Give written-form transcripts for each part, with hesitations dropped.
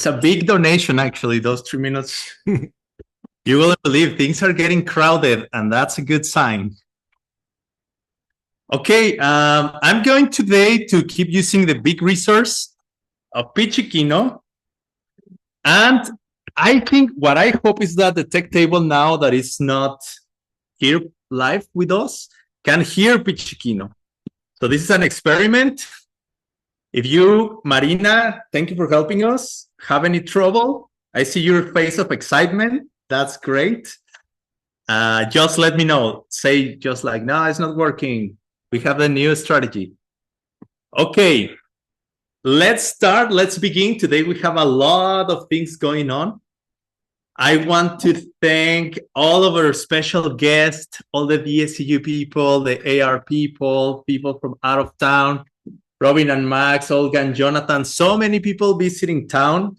It's a big donation, actually, those 3 minutes. You will believe things are getting crowded, and that's a good sign. Okay, I'm going today to keep using the big resource of Peachikino. And I think what I hope is that the tech table now that is not here live with us can hear Peachikino. So this is an experiment. If you, Marina, thank you for helping us, have any trouble, I see your face of excitement. That's great. Just let me know. Say just like, no, it's not working. We have the new strategy. Okay, let's start. Let's begin. Today we have a lot of things going on. I want to thank all of our special guests, all the DSEU people, the AR people, people from out of town, Robin and Max, Olga and Jonathan, so many people visiting town.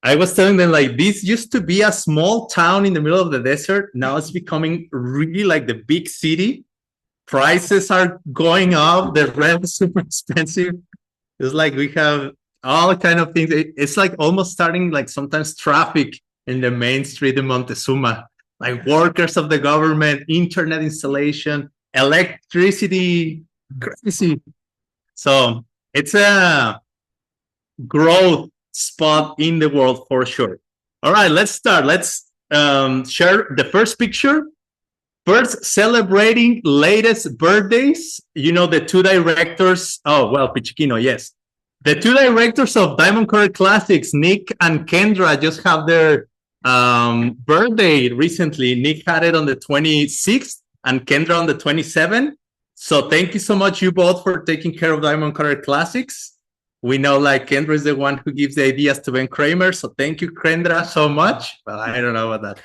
I was telling them, like, this used to be a small town in the middle of the desert. Now it's becoming really like the big city. Prices are going up. The rent is super expensive. It's like we have all kind of things. It's like almost starting like sometimes traffic in the main street in Montezuma. Like workers of the government, internet installation, electricity, crazy. So it's a growth spot in the world for sure. All right, let's start. Let's share the first picture. First, celebrating latest birthdays. You know, the two directors. Oh, well, Peachikino, yes. The two directors of Daimond Classics, Nick and Kendra, just have their birthday recently. Nick had it on the 26th and Kendra on the 27th. So thank you so much, you both, for taking care of Daimond Classics. We know like Kendra is the one who gives the ideas to Ben Kramer. So thank you, Kendra, so much. Well, I don't know about that.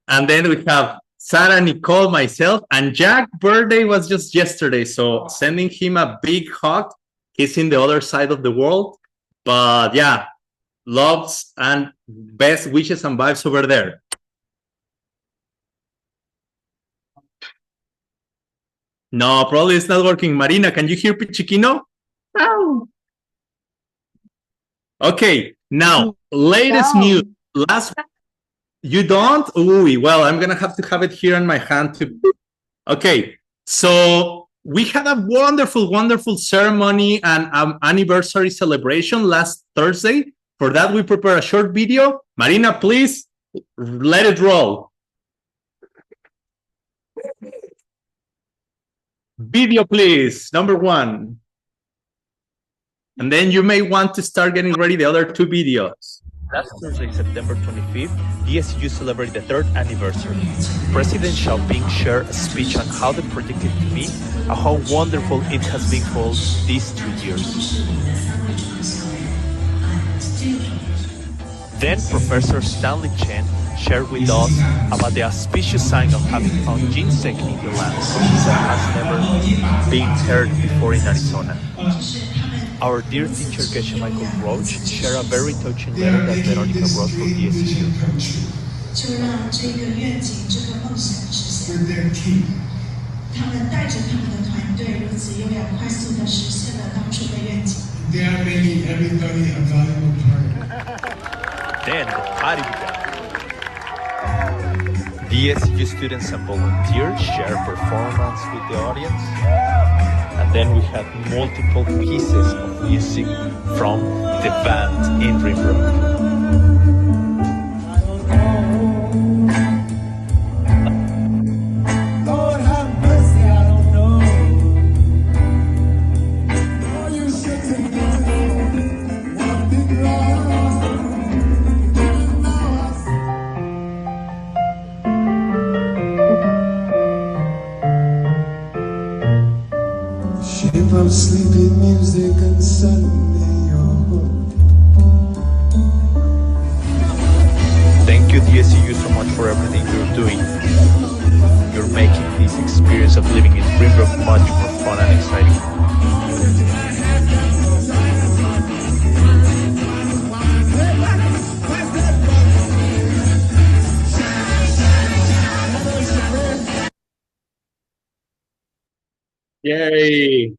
And then we have Sarah, Nicole, myself, and Jack's birthday was just yesterday. So sending him a big hug. He's in the other side of the world. But yeah, loves and best wishes and vibes over there. No, probably it's not working. Marina, can you hear Peachikino? Oh. Okay, now, latest news. You don't? Ooh, well, I'm going to have it here in my hand too. Okay, so we had a wonderful, wonderful ceremony and anniversary celebration last Thursday. For that, we prepared a short video. Marina, please, let it roll. Video, please, number 1. And then you may want to start getting ready the other 2 videos. Last Thursday, September 25th, DSEU celebrated the 3rd anniversary. President Xiaoping shared a speech on how the project came to be and how wonderful it has been for these 2 years. Then Professor Stanley Chen shared with us about the auspicious sign of having found ginseng in the land that has never been heard before in Arizona. Our dear teacher Geshe Michael Roach shared a very touching letter that Veronica wrote for DSEU. Then the party began. DSEU students and volunteers shared performance with the audience. And then we had multiple pieces of music from the band in Rimrock. Sleepy music and suddenly you're hooked. Thank you, DSEU, so much for everything you're doing. You're making this experience of living in Rimrock much more fun and exciting. Yay!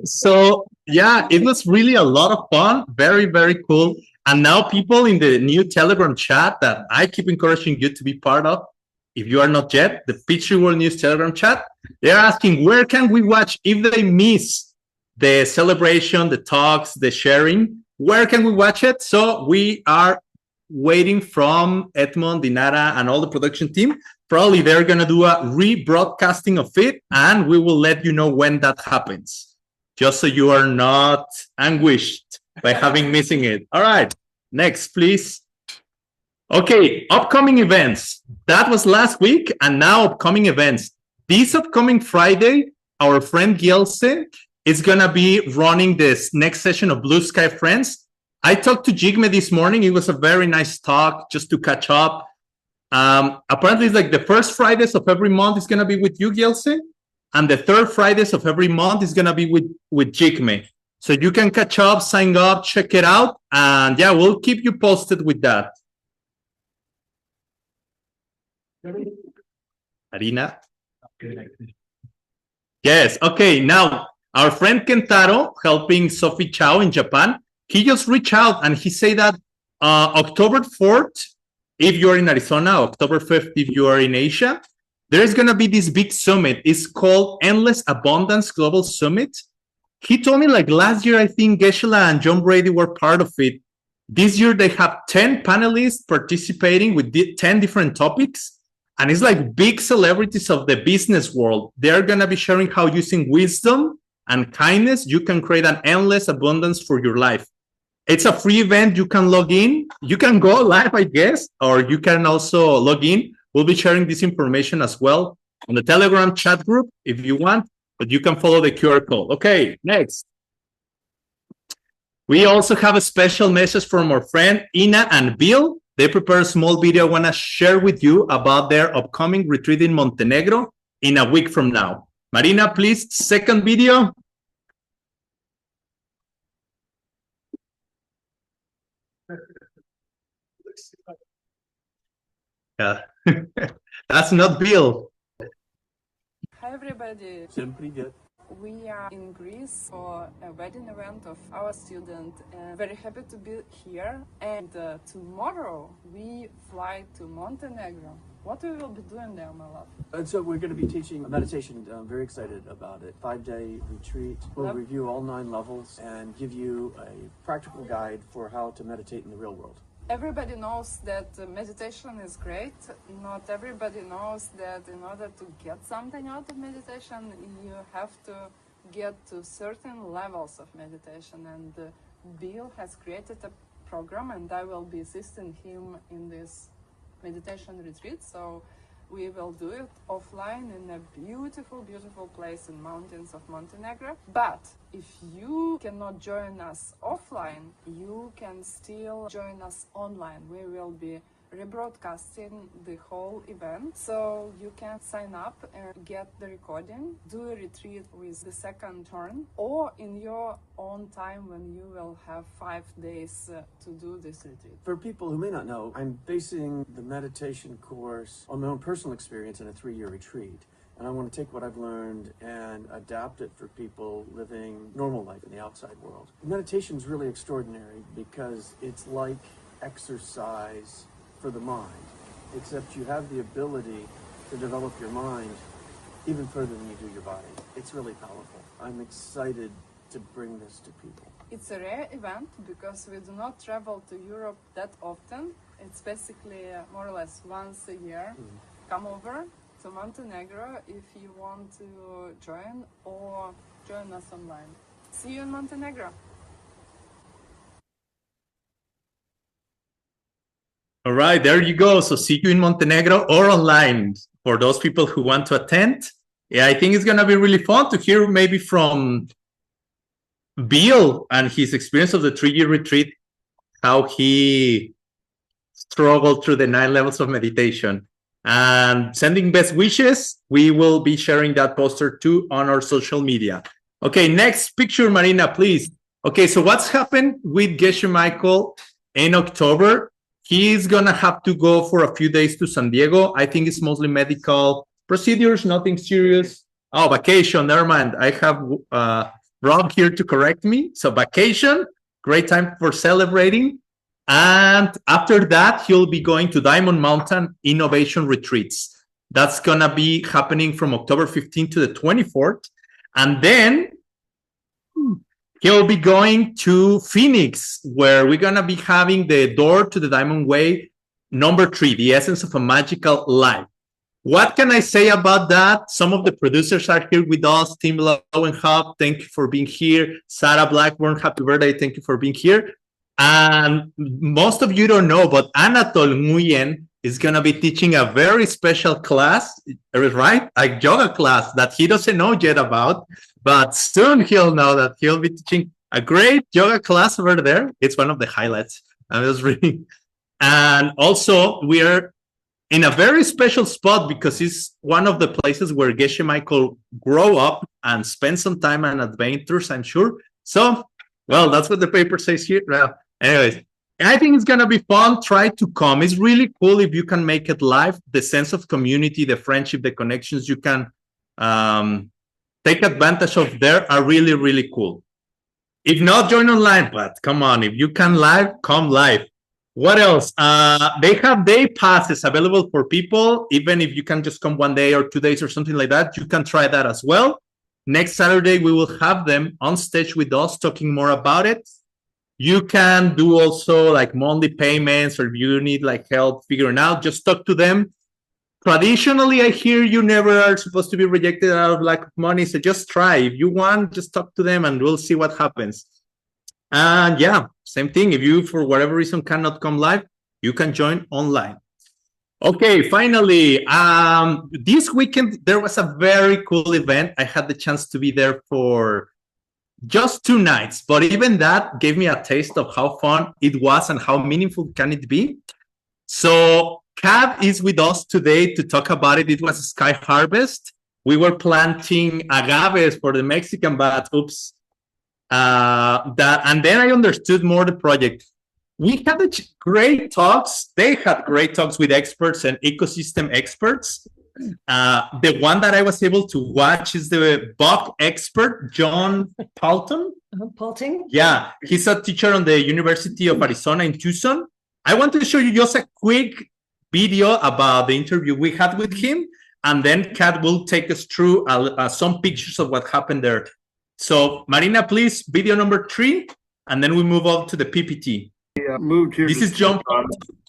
So Yeah, it was really a lot of fun. Very, very cool. And now people in the new Telegram chat that I keep encouraging you to be part of, if you are not yet, the Peachy World News Telegram chat, they're asking where can we watch if they miss the celebration, the talks, the sharing, where can we watch it? So we are waiting from Edmond, Dinara, and all the production team. Probably they're going to do a rebroadcasting of it, and we will let you know when that happens, just so you are not anguished by having missing it. All right, next, please. Okay, upcoming events. That was last week, and now upcoming events. This upcoming Friday, our friend Gielse is going to be running this next session of Blue Sky Friends. I talked to Jigme this morning. It was a very nice talk just to catch up. Apparently, it's like the first Fridays of every month is going to be with you, Gielse, and the third Fridays of every month is going to be with Jigme. So you can catch up, sign up, check it out, and yeah, we'll keep you posted with that. Arina? Yes, okay. Now, our friend Kentaro, helping Sophie Chow in Japan, he just reached out and he said that October 4th, if you're in Arizona, October 5th, if you are in Asia, there's going to be this big summit. It's called Endless Abundance Global Summit. He told me like last year, I think Geshe-la and John Brady were part of it. This year, they have 10 panelists participating with 10 different topics. And it's like big celebrities of the business world. They're going to be sharing how using wisdom and kindness, you can create an endless abundance for your life. It's a free event. You can log in. You can go live, I guess, or you can also log in. We'll be sharing this information as well on the Telegram chat group if you want, but you can follow the QR code. Okay, next. We also have a special message from our friend Ina and Bill. They prepared a small video I want to share with you about their upcoming retreat in Montenegro in a week from now. Marina, please, second video. Yeah, that's not Bill. Hi everybody. We are in Greece for a wedding event of our student and very happy to be here. And tomorrow we fly to Montenegro. What we will be doing there, my love? And so we're going to be teaching meditation. I'm very excited about it. 5-day retreat. We'll review all 9 levels and give you a practical guide for how to meditate in the real world. Everybody knows that meditation is great. Not everybody knows that in order to get something out of meditation, you have to get to certain levels of meditation. And Bill has created a program, and I will be assisting him in this meditation retreat. So we will do it offline in a beautiful, beautiful place in mountains of Montenegro. But if you cannot join us offline, you can still join us online. We will be rebroadcasting the whole event, so you can sign up and get the recording, do a retreat with the second turn, or in your own time when you will have 5 days to do this retreat. For people who may not know, I'm basing the meditation course on my own personal experience in a 3-year retreat. And I want to take what I've learned and adapt it for people living normal life in the outside world. Meditation is really extraordinary because it's like exercise for the mind, except you have the ability to develop your mind even further than you do your body. It's really powerful. I'm excited to bring this to people. It's a rare event because we do not travel to Europe that often. It's basically more or less once a year. Come over to Montenegro if you want to join or join us online. See you in Montenegro. All right, there you go. So see you in Montenegro or online for those people who want to attend. Yeah, I think it's going to be really fun to hear maybe from Bill and his experience of the 3-year retreat, how he struggled through the 9 levels of meditation. And sending best wishes. We will be sharing that poster too on our social media. Okay, next picture, Marina, please. Okay, so what's happened with Geshe Michael in October? He's going to have to go for a few days to San Diego. I think it's mostly medical procedures, nothing serious. Oh, vacation, never mind. I have Rob here to correct me. So vacation, great time for celebrating. And after that, he'll be going to Daimond Mountain Innovation Retreats. That's going to be happening from October 15th to the 24th. And then he'll be going to Phoenix, where we're going to be having the Door to the Diamond Way #3, The Essence of a Magical Life. What can I say about that? Some of the producers are here with us. Tim Lowenhub, thank you for being here. Sarah Blackburn, happy birthday. Thank you for being here. And most of you don't know, but Anatol Nguyen is going to be teaching a very special class, right? A yoga class that he doesn't know yet about, but soon he'll know that he'll be teaching a great yoga class over there. It's one of the highlights. I was reading. And also, we're in a very special spot because it's one of the places where Geshe Michael grew up and spent some time and adventures, I'm sure. So, well, that's what the paper says here. Well, anyways, I think it's going to be fun. Try to come. It's really cool if you can make it live. The sense of community, the friendship, the connections you can take advantage of there are really, really cool. If not, join online, but come on. If you can live, come live. What else? They have day passes available for people. Even if you can just come 1 day or 2 days or something like that, you can try that as well. Next Saturday, we will have them on stage with us talking more about it. You can do also like monthly payments, or if you need like help figuring out, just talk to them. Traditionally, I hear you never are supposed to be rejected out of lack of money. So just try. If you want, just talk to them and we'll see what happens. And yeah, same thing. If you, for whatever reason, cannot come live, you can join online. Okay, finally, this weekend, there was a very cool event. I had the chance to be there for just 2 nights, but even that gave me a taste of how fun it was and how meaningful can it be. So Kat is with us today to talk about it. It was a sky harvest. We were planting agaves for the Mexican bat. Oops. And then I understood more the project. We had great talks. They had great talks with experts and ecosystem experts. The one that I was able to watch is the bug expert, John Palton. Palting? Yeah, he's a teacher on the University of Arizona in Tucson. I want to show you just a quick video about the interview we had with him, and then Kat will take us through some pictures of what happened there. So, Marina, please, video #3, and then we move on to the PPT. Moved here. This is John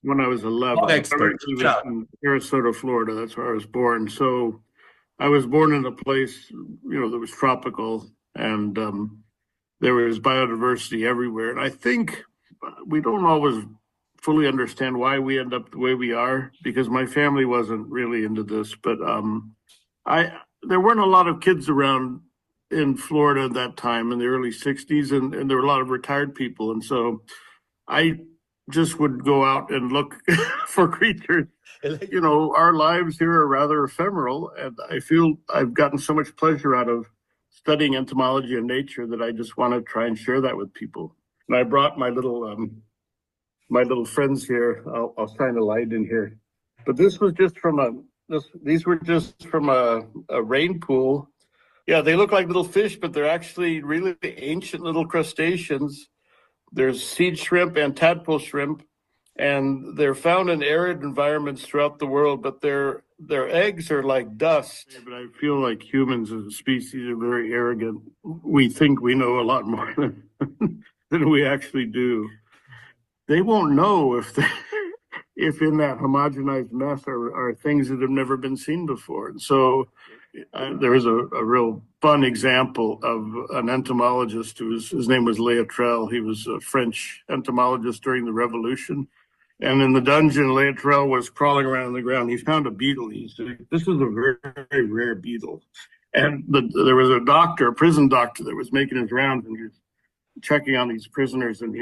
when I was 11. Expert. I was in Sarasota, Florida. That's where I was born. So I was born in a place, that was tropical, and there was biodiversity everywhere. And I think we don't always fully understand why we end up the way we are, because my family wasn't really into this. But there weren't a lot of kids around in Florida at that time in the early 60s, and there were a lot of retired people. And so I just would go out and look for creatures. Our lives here are rather ephemeral, and I feel I've gotten so much pleasure out of studying entomology and nature that I just want to try and share that with people. And I brought my little friends here. I'll shine a light in here. But this was just these were just from a rain pool. Yeah, they look like little fish, but they're actually really ancient little crustaceans. There's seed shrimp and tadpole shrimp, and they're found in arid environments throughout the world, but their eggs are like dust. But I feel like humans as a species are very arrogant. We think we know a lot more than we actually do. They won't know if in that homogenized mess are things that have never been seen before. And so there was a real fun example of an entomologist his name was Léotrel. He was a French entomologist during the Revolution. And in the dungeon, Léotrel was crawling around on the ground. He found a beetle. He said, "This is a very, very rare beetle." And there was a prison doctor that was making his rounds, and he was checking on these prisoners. And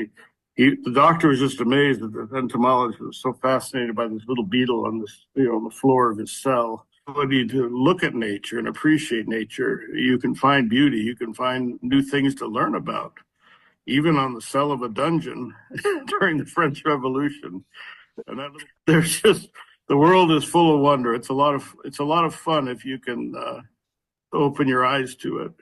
the doctor was just amazed that the entomologist was so fascinated by this little beetle on the floor of his cell. Ability to look at nature and appreciate nature, you can find beauty, you can find new things to learn about, even on the cell of a dungeon during the French Revolution. And the world is full of wonder. It's a lot of fun if you can open your eyes to it.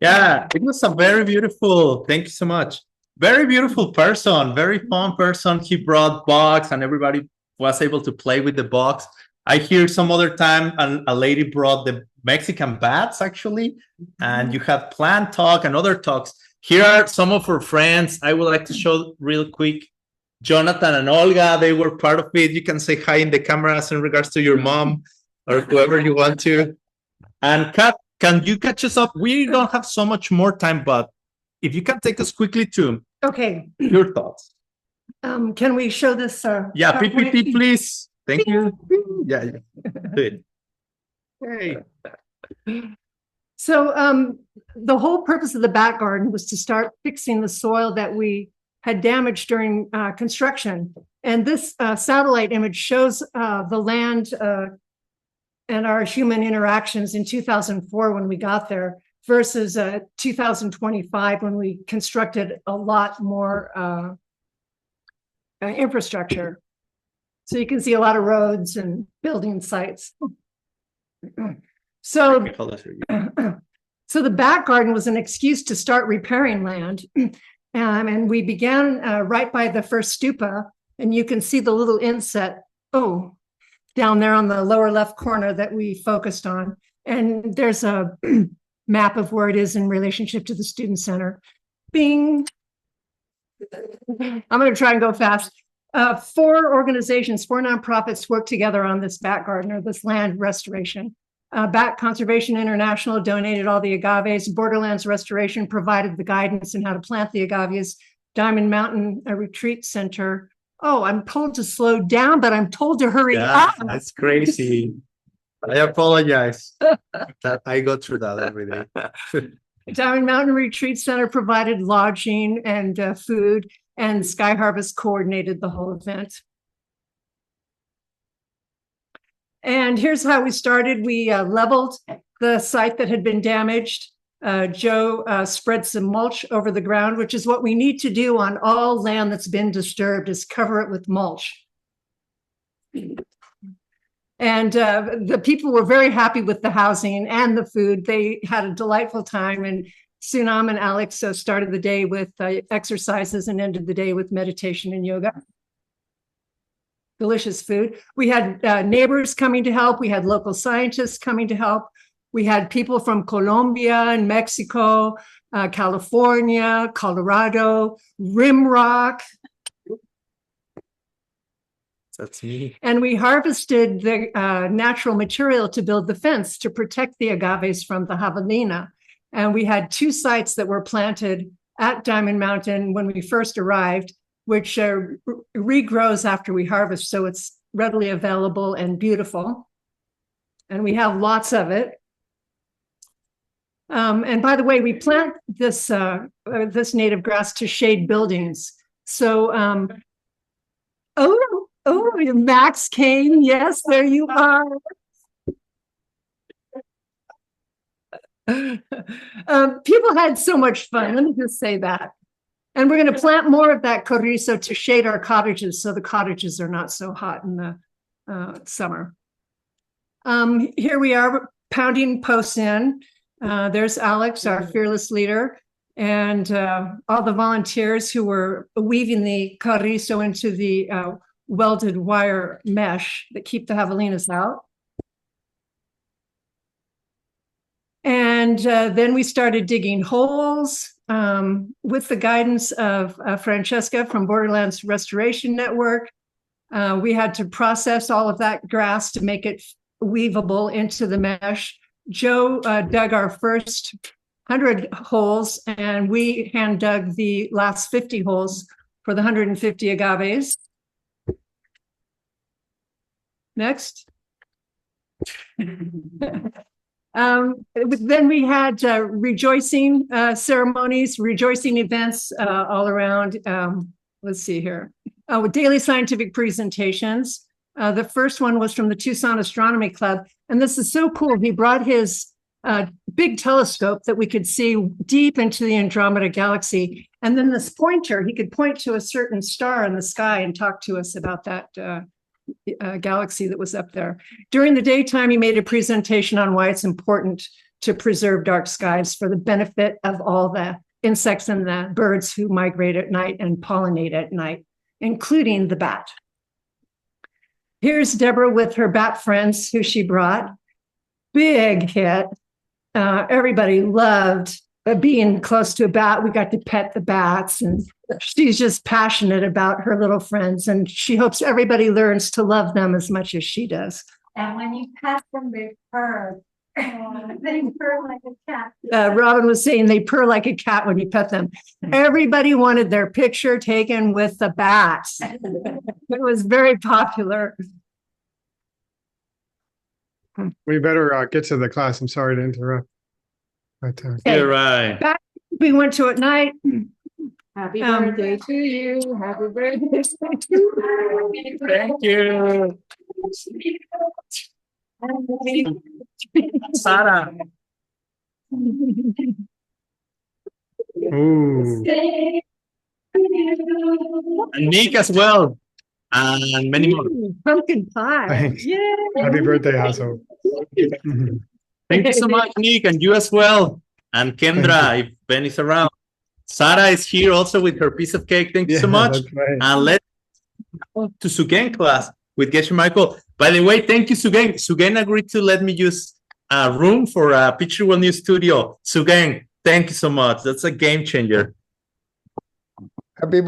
Yeah, it was a very beautiful, thank you so much. Very beautiful person, very fun person. He brought box and everybody was able to play with the box. I hear some other time a lady brought the Mexican bats actually, and you had plant talk and other talks. Here are some of our friends. I would like to show real quick. Jonathan and Olga, they were part of it. You can say hi in the cameras in regards to your mom or whoever you want to. And Kat, can you catch us up? We don't have so much more time, but if you can take us quickly to Okay. your thoughts. Can we show this? Yeah, PowerPoint? PPT, please. Thank you. Yeah, good. Hey. So the whole purpose of the back garden was to start fixing the soil that we had damaged during construction. And this satellite image shows the land and our human interactions in 2004 when we got there versus 2025 when we constructed a lot more infrastructure. So you can see a lot of roads and building sites. So the back garden was an excuse to start repairing land. And we began right by the first stupa, and you can see the little inset, down there on the lower left corner that we focused on. And there's a map of where it is in relationship to the student center. Bing. I'm going to try and go fast. 4 organizations, 4 nonprofits work together on this back garden or this land restoration. Bat Conservation International donated all the agaves. Borderlands Restoration provided the guidance on how to plant the agaves. Diamond Mountain Retreat Center. Oh, I'm told to slow down, but I'm told to hurry up. That's crazy. I apologize. I go through that every day. Diamond Mountain Retreat Center provided lodging and food, and Sky Harvest coordinated the whole event. And here's how we started. We leveled the site that had been damaged. Joe spread some mulch over the ground, which is what we need to do on all land that's been disturbed, is cover it with mulch. And the people were very happy with the housing and the food. They had a delightful time. And Sunam and Alex started the day with exercises and ended the day with meditation and yoga. Delicious food. We had neighbors coming to help. We had local scientists coming to help. We had people from Colombia and Mexico, California, Colorado, Rimrock. That's me. And we harvested the natural material to build the fence to protect the agaves from the javelina. And we had 2 sites that were planted at Diamond Mountain when we first arrived, which regrows after we harvest. So it's readily available and beautiful. And we have lots of it. And by the way, we plant this native grass to shade buildings. So, Max came. Yes, there you are. People had so much fun. Let me just say that. And we're going to plant more of that chorizo to shade our cottages so the cottages are not so hot in the summer. Here we are pounding posts in. There's Alex, our fearless leader, and all the volunteers who were weaving the chorizo into the welded wire mesh that keep the javelinas out. And then we started digging holes with the guidance of Francesca from Borderlands Restoration Network. We had to process all of that grass to make it weavable into the mesh. Joe dug our first 100 holes, and we hand dug the last 50 holes for the 150 agaves. Next. Then we had rejoicing ceremonies, rejoicing events all around. Let's see here. With daily scientific presentations. The first one was from the Tucson Astronomy Club. And this is so cool. He brought his big telescope that we could see deep into the Andromeda galaxy. And then this pointer, he could point to a certain star in the sky and talk to us about that galaxy that was up there. During the daytime, he made a presentation on why it's important to preserve dark skies for the benefit of all the insects and the birds who migrate at night and pollinate at night, including the bat. Here's Deborah with her bat friends who she brought. Big hit. Everybody loved being close to a bat. We got to pet the bats, and she's just passionate about her little friends, and she hopes everybody learns to love them as much as she does. And when you pet them, they purr. They purr like a cat. Robin was saying they purr like a cat when you pet them. Everybody wanted their picture taken with the bats. It was very popular. We better get to the class. I'm sorry to interrupt. But, You're right. Back we went to at night. Happy birthday to you. Happy birthday to you. Thank you. Sarah. ooh, And Nick as well. And many more. Pumpkin pie. thanks. Yeah. Happy birthday, Hasso. Thank you so much, Nick, and you as well. And Kendra, if Ben is around. Sarah is here also with her piece of cake. Thank you so much. That's right. And let's go to Sugen class with Geshe Michael. By the way, thank you, Sugen. Sugen agreed to let me use a room for a PTWN New Studio. Sugen, thank you so much. That's a game changer. Happy birthday.